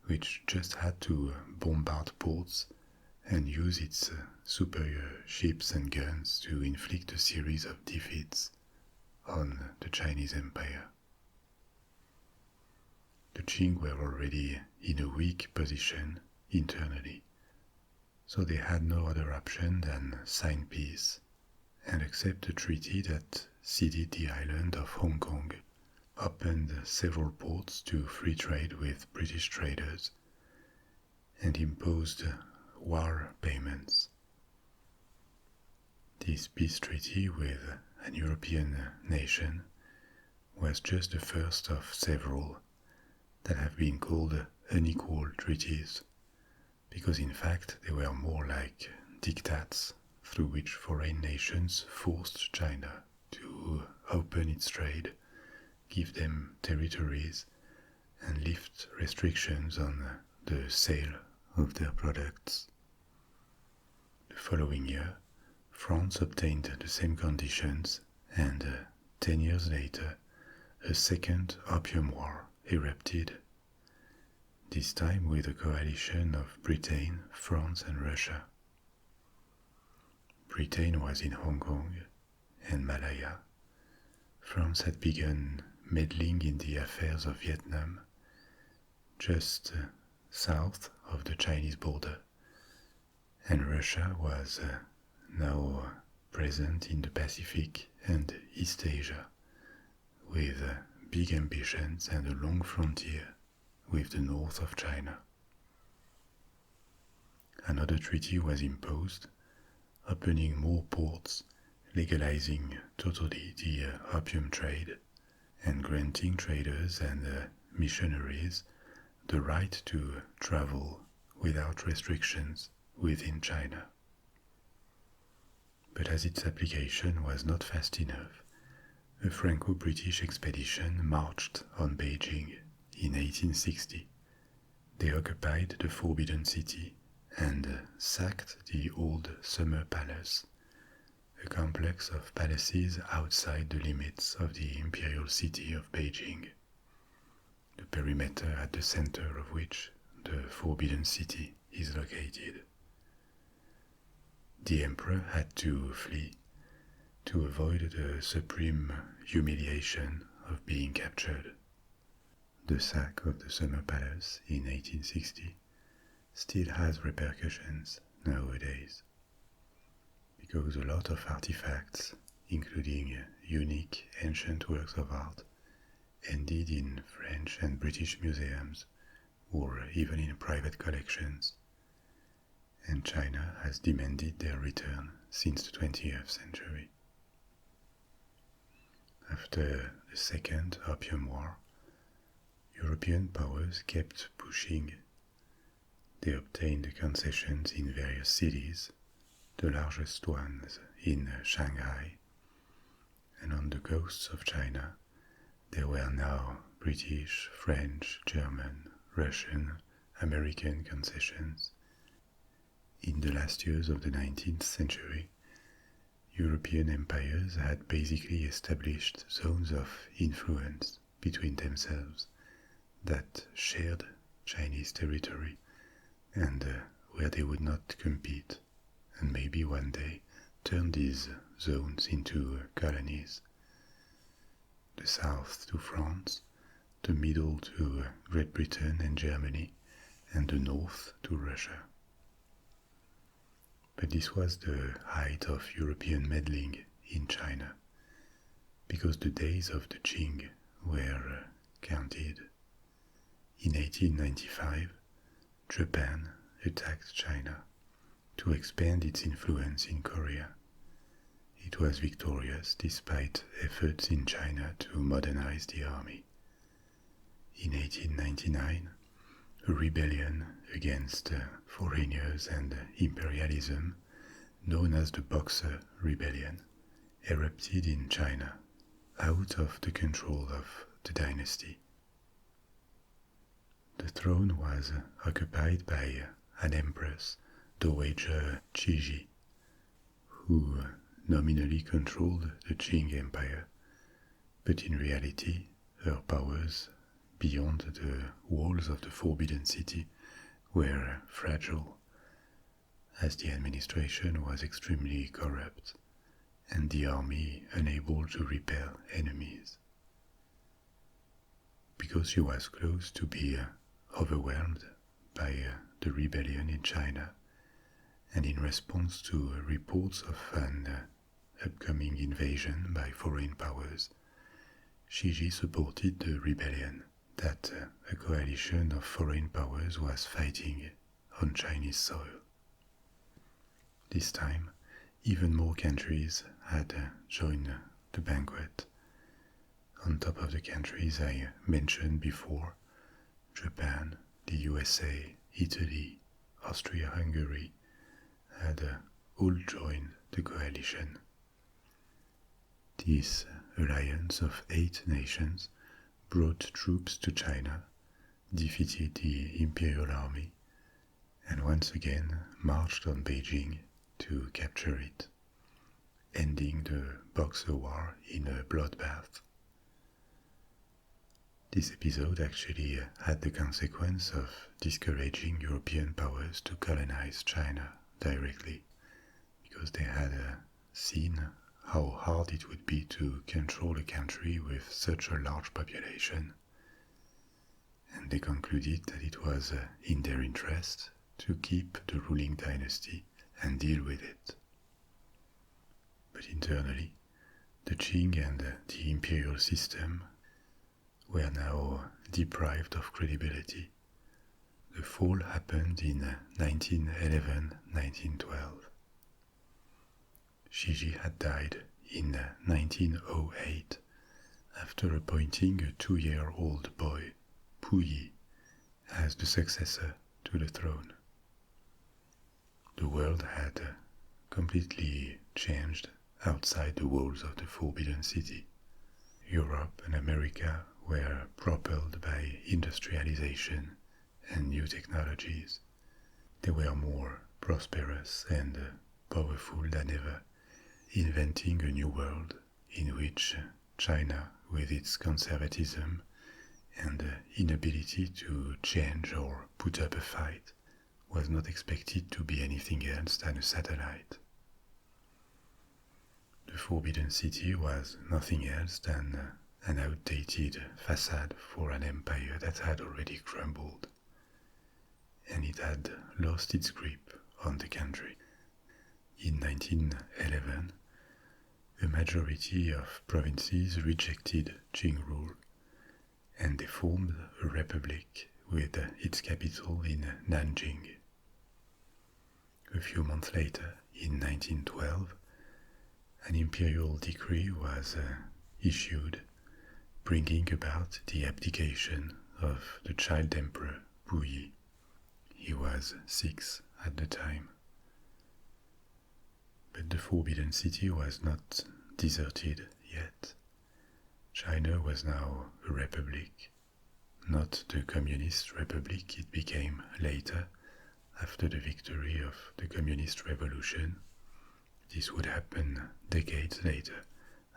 which just had to bombard ports and use its superior ships and guns to inflict a series of defeats on the Chinese Empire. The Qing were already in a weak position internally, so they had no other option than sign peace and accept a treaty that ceded the island of Hong Kong, opened several ports to free trade with British traders, and imposed war payments. This peace treaty with an European nation was just the first of several that have been called unequal treaties, because in fact they were more like diktats through which foreign nations forced China to open its trade, give them territories, and lift restrictions on the sale of their products. The following year, France obtained the same conditions, and 10 years later, a second Opium War erupted, this time with a coalition of Britain, France, and Russia. Britain was in Hong Kong and Malaya. France had begun meddling in the affairs of Vietnam, just south of the Chinese border, and Russia was now present in the Pacific and East Asia, with big ambitions and a long frontier with the north of China. Another treaty was imposed, opening more ports, legalizing totally the opium trade, and granting traders and missionaries the right to travel without restrictions within China. But as its application was not fast enough, a Franco-British expedition marched on Beijing in 1860. They occupied the Forbidden City and sacked the old Summer Palace, a complex of palaces outside the limits of the imperial city of Beijing, the perimeter at the center of which the Forbidden City is located. The emperor had to flee to avoid the supreme humiliation of being captured. The sack of the Summer Palace in 1860 still has repercussions nowadays, because a lot of artifacts, including unique ancient works of art, ended in French and British museums or even in private collections, and China has demanded their return since the 20th century. After the Second Opium War, European powers kept pushing. They obtained concessions in various cities, the largest ones in Shanghai, and on the coasts of China there were now British, French, German, Russian, American concessions. In the last years of the 19th century, European empires had basically established zones of influence between themselves that shared Chinese territory and where they would not compete, and maybe one day turn these zones into colonies. The south to France, the middle to Great Britain and Germany, and the north to Russia. But this was the height of European meddling in China, because the days of the Qing were counted. In 1895, Japan attacked China to expand its influence in Korea. It was victorious despite efforts in China to modernize the army. In 1899, a rebellion against foreigners and imperialism, known as the Boxer Rebellion, erupted in China out of the control of the dynasty. The throne was occupied by an empress, Dowager Cixi, who nominally controlled the Qing Empire, but in reality her powers beyond the walls of the Forbidden City were fragile, as the administration was extremely corrupt and the army unable to repel enemies. Because she was close to be overwhelmed by the rebellion in China, and in response to reports of an upcoming invasion by foreign powers, Cixi supported the rebellion that a coalition of foreign powers was fighting on Chinese soil. This time, Even more countries had joined the banquet. On top of the countries I mentioned before, Japan, the USA, Italy, Austria-Hungary had all joined the coalition. This alliance of 8 nations brought troops to China, defeated the Imperial Army, and once again marched on Beijing to capture it, ending the Boxer War in a bloodbath. This episode actually had the consequence of discouraging European powers to colonize China directly, because they had seen how hard it would be to control a country with such a large population, and they concluded that it was in their interest to keep the ruling dynasty and deal with it. But internally, the Qing and the imperial system were now deprived of credibility. The fall happened in 1911-1912. Shiji had died in 1908 after appointing a 2-year-old boy, Puyi, as the successor to the throne. The world had completely changed outside the walls of the Forbidden City. Europe and America were propelled by industrialization and new technologies. They were more prosperous and powerful than ever, inventing a new world in which China, with its conservatism and inability to change or put up a fight, was not expected to be anything else than a satellite. The Forbidden City was nothing else than an outdated facade for an empire that had already crumbled, and it had lost its grip on the country. In 1911, a majority of provinces rejected Qing rule, and they formed a republic with its capital in Nanjing. A few months later, in 1912, an imperial decree was issued, bringing about the abdication of the child emperor Puyi. He was 6 at the time. But the Forbidden City was not deserted yet. China was now a republic, not the communist republic it became later after the victory of the Communist Revolution. This would happen decades later,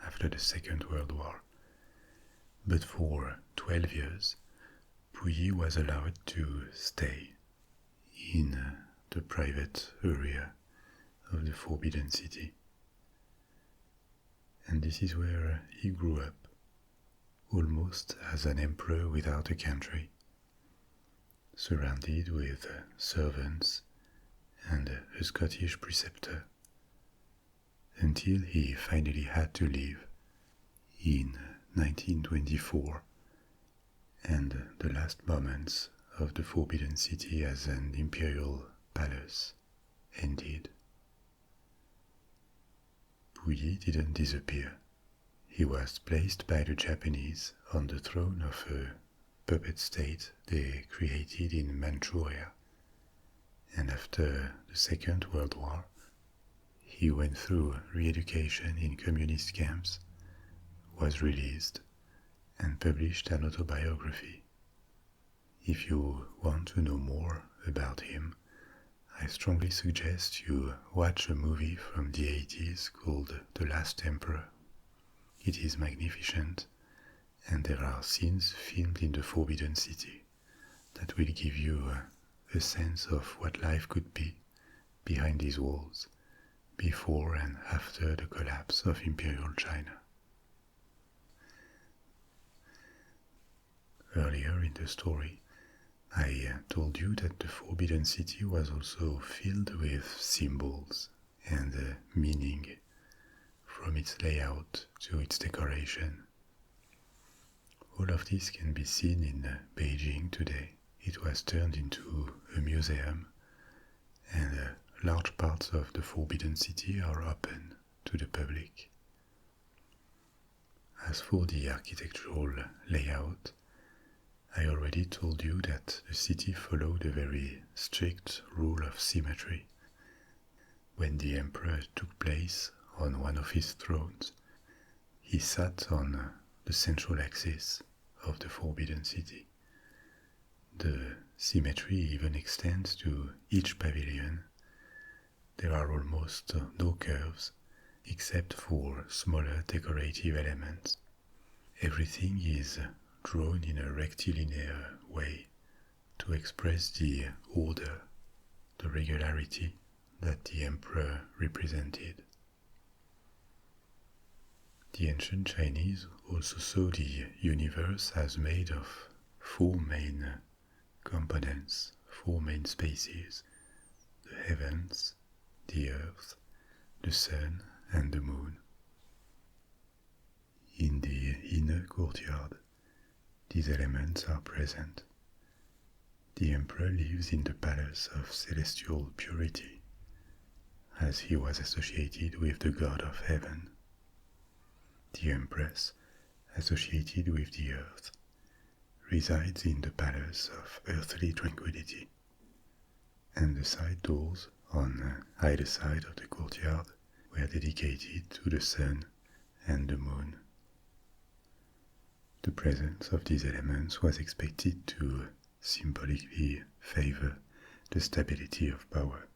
after the Second World War. But for 12 years, Puyi was allowed to stay in the private area of the Forbidden City. And this is where he grew up, almost as an emperor without a country, surrounded with servants and a Scottish preceptor, until he finally had to leave in 1924, and the last moments of the Forbidden City as an imperial palace ended. Puyi didn't disappear. He was placed by the Japanese on the throne of a puppet state they created in Manchuria, and after the Second World War, he went through re-education in communist camps, was released, and published an autobiography. If you want to know more about him, I strongly suggest you watch a movie from the 80s called The Last Emperor. It is magnificent, and there are scenes filmed in the Forbidden City that will give you a sense of what life could be behind these walls, before and after the collapse of Imperial China. Earlier in the story, I told you that the Forbidden City was also filled with symbols and meaning, from its layout to its decoration. All of this can be seen in Beijing today. It was turned into a museum, and large parts of the Forbidden City are open to the public. As for the architectural layout, I already told you that the city followed a very strict rule of symmetry. When the emperor took place on one of his thrones, he sat on the central axis of the Forbidden City. The symmetry even extends to each pavilion. There are almost no curves except for smaller decorative elements. Everything is drawn in a rectilinear way to express the order, the regularity that the emperor represented. The ancient Chinese also saw the universe as made of four main components, four main spaces: the heavens, the earth, the sun, and the moon. In the inner courtyard, these elements are present. The emperor lives in the palace of celestial purity, as he was associated with the god of heaven. The empress, associated with the earth, resides in the palace of earthly tranquility, and the side doors on either side of the courtyard were dedicated to the sun and the moon. The presence of these elements was expected to symbolically favor the stability of power,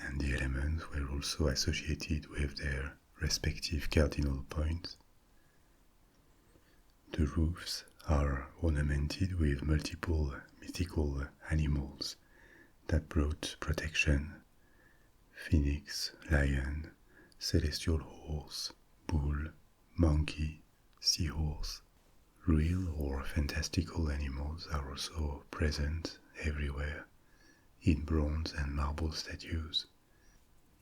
and the elements were also associated with their respective cardinal points. The roofs are ornamented with multiple mythical animals that brought protection: phoenix, lion, celestial horse, bull, monkey, seahorse. Real or fantastical animals are also present everywhere in bronze and marble statues,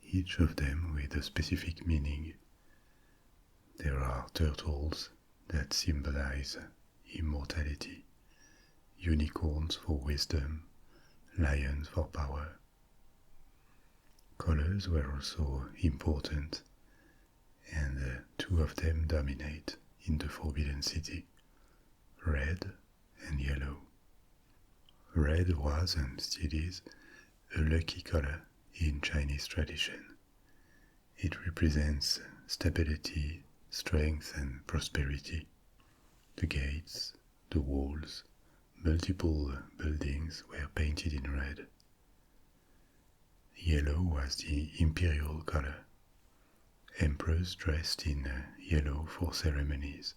each of them with a specific meaning. There are turtles that symbolize immortality, unicorns for wisdom, lions for power. Colors were also important, and two of them dominate in the Forbidden City: red and yellow. Red was and still is a lucky color in Chinese tradition. It represents stability, strength, and prosperity. The gates, the walls, multiple buildings were painted in red. Yellow was the imperial color. Emperors dressed in yellow for ceremonies,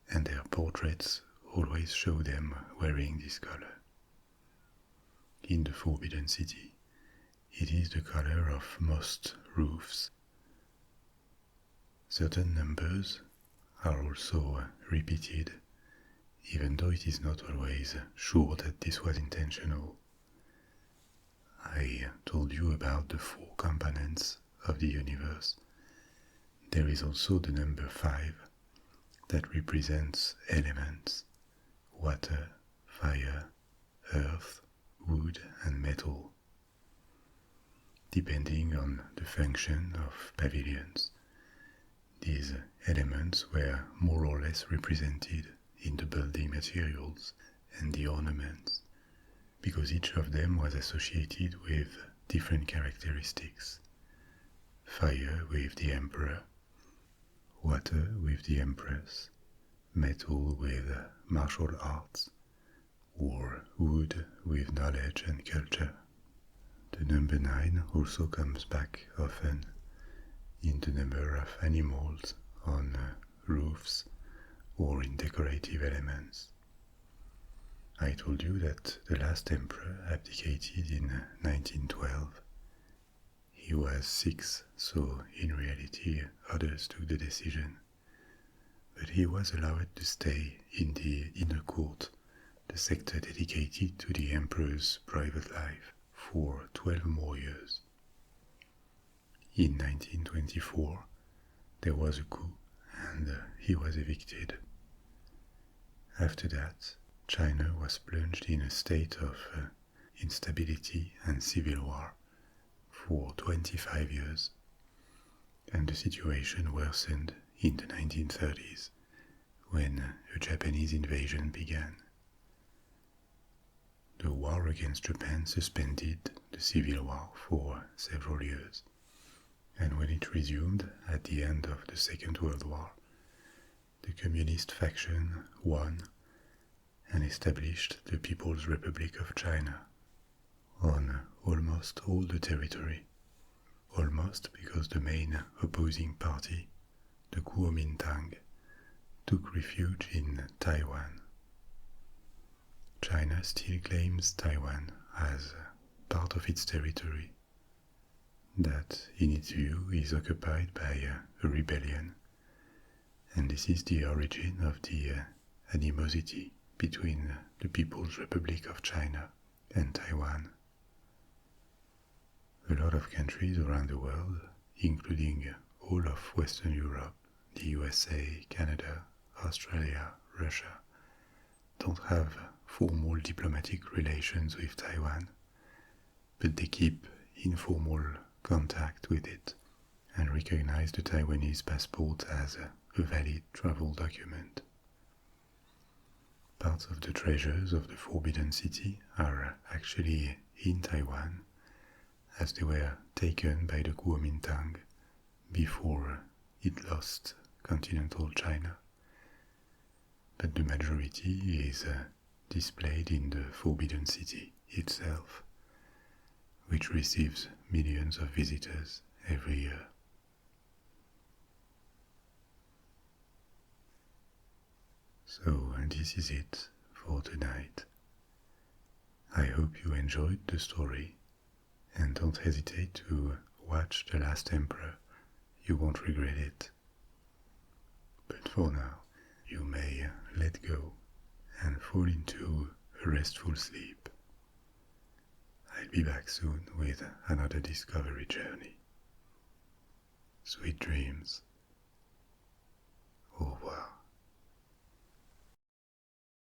and their portraits always show them wearing this color. In the Forbidden City, it is the color of most roofs. Certain numbers are also repeated, even though it is not always sure that this was intentional. I told you about the four components of the universe. There is also the number 5 that represents elements: water, fire, earth, wood, and metal. Depending on the function of pavilions, these elements were more or less represented in the building materials and the ornaments, because each of them was associated with different characteristics. Fire with the emperor, water with the empress, metal with martial arts, or wood with knowledge and culture. The number 9 also comes back often in the number of animals on roofs or in decorative elements. I told you that the last emperor abdicated in 1912. He was 6, so in reality others took the decision. But he was allowed to stay in the inner court, the sector dedicated to the emperor's private life, for 12 more years. In 1924, there was a coup and he was evicted. After that, China was plunged in a state of instability and civil war for 25 years, and the situation worsened in the 1930s when a Japanese invasion began. The war against Japan suspended the Civil War for several years, and when it resumed at the end of the Second World War, the communist faction won and established the People's Republic of China on almost all the territory. Almost because the main opposing party, the Kuomintang, took refuge in Taiwan. China still claims Taiwan as part of its territory, that in its view is occupied by a rebellion, and this is the origin of the animosity between the People's Republic of China and Taiwan. A lot of countries around the world, including all of Western Europe, the USA, Canada, Australia, Russia, don't have formal diplomatic relations with Taiwan, but they keep informal contact with it and recognize the Taiwanese passport as a valid travel document. Parts of the treasures of the Forbidden City are actually in Taiwan, as they were taken by the Kuomintang before it lost continental China. But the majority is displayed in the Forbidden City itself, which receives millions of visitors every year. So this is it for tonight. I hope you enjoyed the story, and don't hesitate to watch The Last Emperor. You won't regret it. But for now, you may let go and fall into a restful sleep. I'll be back soon with another discovery journey. Sweet dreams.